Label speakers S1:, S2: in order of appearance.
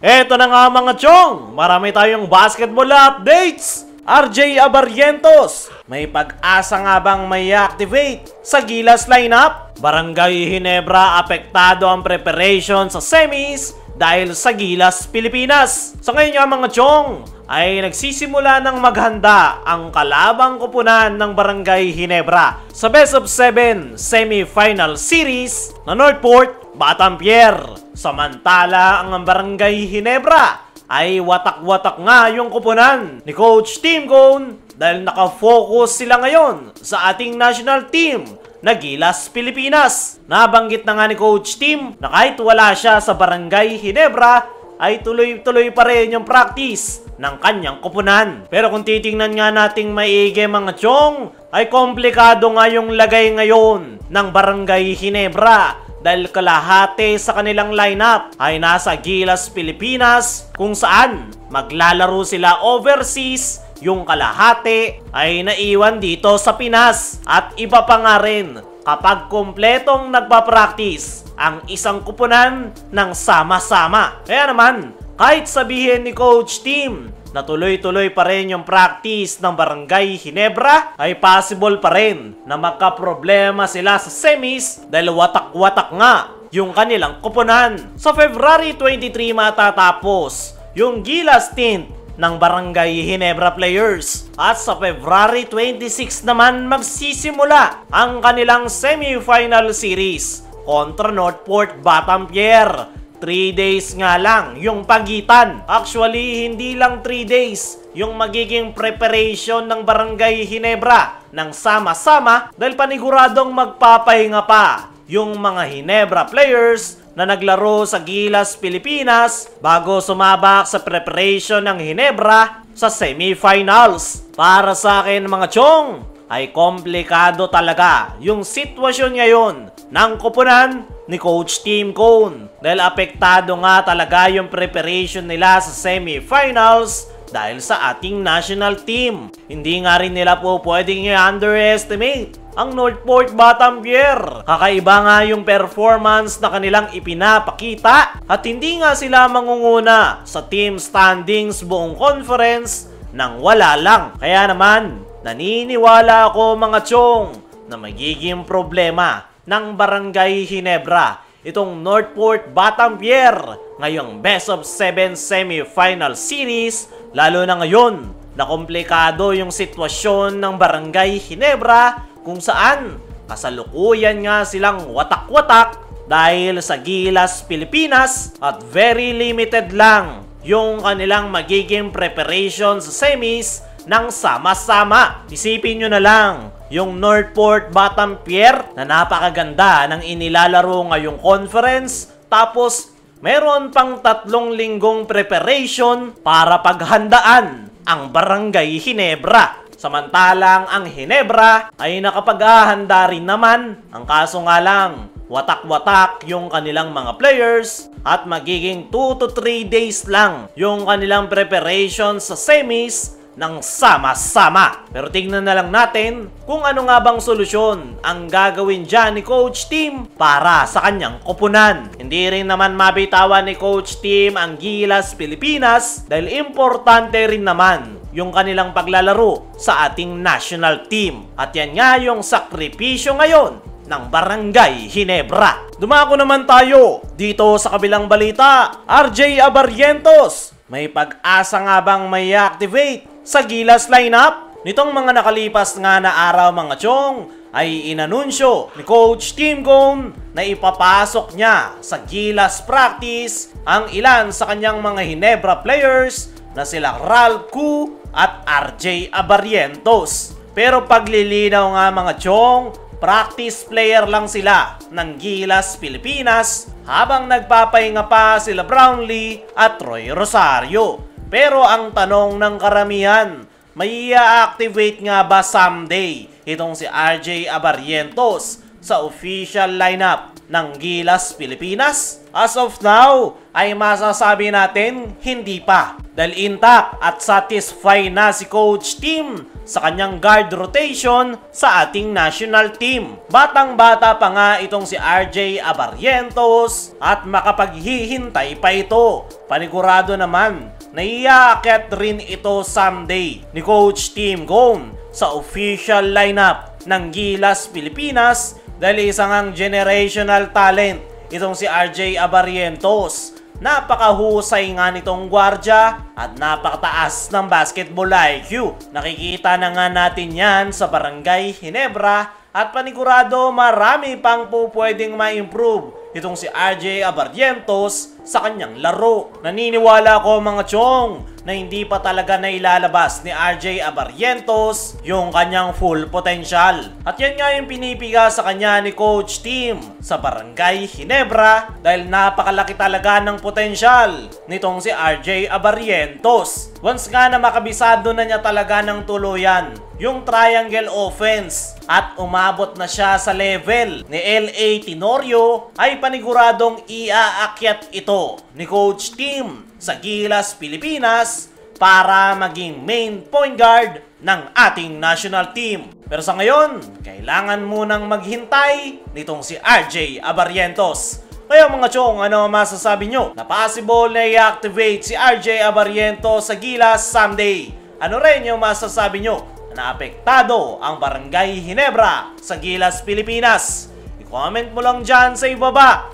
S1: Eto na nga mga chong, marami tayong basketball updates. RJ Abarrientos, may pag-asa nga bang may activate sa Gilas lineup? Barangay Ginebra, apektado ang preparation sa semis dahil sa Gilas, Pilipinas. Sa ngayon nga mga chong, ay nagsisimula ng maghanda ang kalabang kupunan ng Barangay Ginebra sa Best of 7 semi-final series na Northport, Batanguer. Samantala ang Barangay Ginebra ay watak-watak nga yung kupunan ni Coach Tim Cone dahil nakafocus sila ngayon sa ating national team na Gilas, Pilipinas. Nabanggit na nga ni Coach Tim na kahit wala siya sa Barangay Ginebra ay tuloy-tuloy pa rin yung practice ng kanyang kupunan. Pero kung titingnan nga nating maigi mga chong, ay komplikado nga yung lagay ngayon ng Barangay Ginebra dahil kalahati sa kanilang lineup ay nasa Gilas, Pilipinas kung saan maglalaro sila overseas, yung kalahati ay naiwan dito sa Pinas. At iba pa nga rin kapag kumpletong nagpa-practice ang isang kupunan ng sama-sama. Kaya naman, kahit sabihin ni Coach Tim na tuloy-tuloy pa rin yung practice ng Barangay Ginebra, ay possible pa rin na magka-problema sila sa semis dahil watak-watak nga yung kanilang kupunan. Sa February 23 matatapos yung Gilas stint ng Barangay Ginebra players. At sa February 26 naman magsisimula ang kanilang semi-final series kontra Northport, Batanguer. 3 days nga lang yung pagitan. Actually, hindi lang 3 days yung magiging preparation ng Barangay Ginebra ng sama-sama dahil paniguradong magpapahinga pa yung mga Ginebra players na naglaro sa Gilas, Pilipinas bago sumabak sa preparation ng Ginebra sa semifinals. Para sa akin mga chong, ay komplikado talaga yung sitwasyon ngayon ng kupunan ni Coach Tim Cone dahil apektado nga talaga yung preparation nila sa semifinals dahil sa ating national team. Hindi nga rin nila po pwedeng i-underestimate ang Northport, Batanguer. Kakaiba nga yung performance na kanilang ipinapakita at hindi nga sila mangunguna sa team standings buong conference nang wala lang. Kaya naman, naniniwala ako mga chong na magiging problema ng Barangay Ginebra itong Northport, Batanguer ngayong Best of 7 semi-final series, lalo na ngayon na komplikado yung sitwasyon ng Barangay Ginebra kung saan kasalukuyan nga silang watak-watak dahil sa Gilas, Pilipinas at very limited lang yung kanilang magiging preparation sa semis ng sama-sama. Isipin nyo na lang yung Northport, Batanguer na napakaganda ng inilalaro ngayong conference, tapos meron pang 3 linggong preparation para paghandaan ang Barangay Ginebra. Samantalang ang Ginebra ay nakapaghahanda rin naman. Ang kaso nga lang, watak-watak yung kanilang mga players at magiging 2 to 3 days lang yung kanilang preparation sa semis ng sama-sama. Pero tignan na lang natin kung ano nga bang solusyon ang gagawin dyan ni Coach Tim para sa kanyang kupunan. Hindi rin naman mabitawan ni Coach Tim ang Gilas, Pilipinas dahil importante rin naman yung kanilang paglalaro sa ating national team. At yan nga yung sakripisyo ngayon ng Barangay Ginebra. Dumako naman tayo dito sa kabilang balita. RJ Abarrientos, may pag-asa nga bang may activate sa Gilas lineup? Nitong mga nakalipas nga na araw mga chong, ay inanunsyo ni Coach Tim Cone na ipapasok niya sa Gilas practice ang ilan sa kanyang mga Ginebra players na sila Ralph Koo at RJ Abarrientos. Pero paglilinaw nga mga chong, practice player lang sila ng Gilas, Pilipinas habang nagpapahinga pa sila Brownlee at Roy Rosario. Pero ang tanong ng karamihan, may i-activate nga ba someday itong si RJ Abarrientos sa official lineup ng Gilas, Pilipinas? As of now, ay masasabi natin hindi pa. Dahil intact at satisfied na si Coach Tim sa kanyang guard rotation sa ating national team. Batang-bata pa nga itong si RJ Abarrientos at makapaghihintay pa ito panigurado naman na iaakyat rin ito someday ni Coach Tim Cone sa official lineup ng Gilas Pilipinas dahil isang ang generational talent itong si RJ Abarrientos. Napakahusay nga nitong gwardya at napakataas ng basketball IQ. Nakikita na nga natin yan sa Barangay Ginebra at panigurado marami pang po pwedeng ma-improve itong si RJ Abarrientos sa kanyang laro. Naniniwala ko mga chong na hindi pa talaga nailalabas ni RJ Abarrientos yung kanyang full potential. At yan nga yung pinipiga sa kanya ni Coach Tim sa Barangay Ginebra dahil napakalaki talaga ng potential nitong si RJ Abarrientos. Once nga na makabisado na niya talaga ng tuluyan yung triangle offense at umabot na siya sa level ni L.A. Tenorio ay paniguradong iaakyat ito ni Coach Tim sa Gilas Pilipinas para maging main point guard ng ating national team. Pero sa ngayon, kailangan munang maghintay nitong si RJ Abarrientos. Kaya mga chong, ano masasabi nyo na possible na i-activate si RJ Abarrientos sa Gilas someday? Ano rin yung masasabi nyo na apektado ang Barangay Ginebra sa Gilas Pilipinas? I-comment mo lang dyan sa ibaba.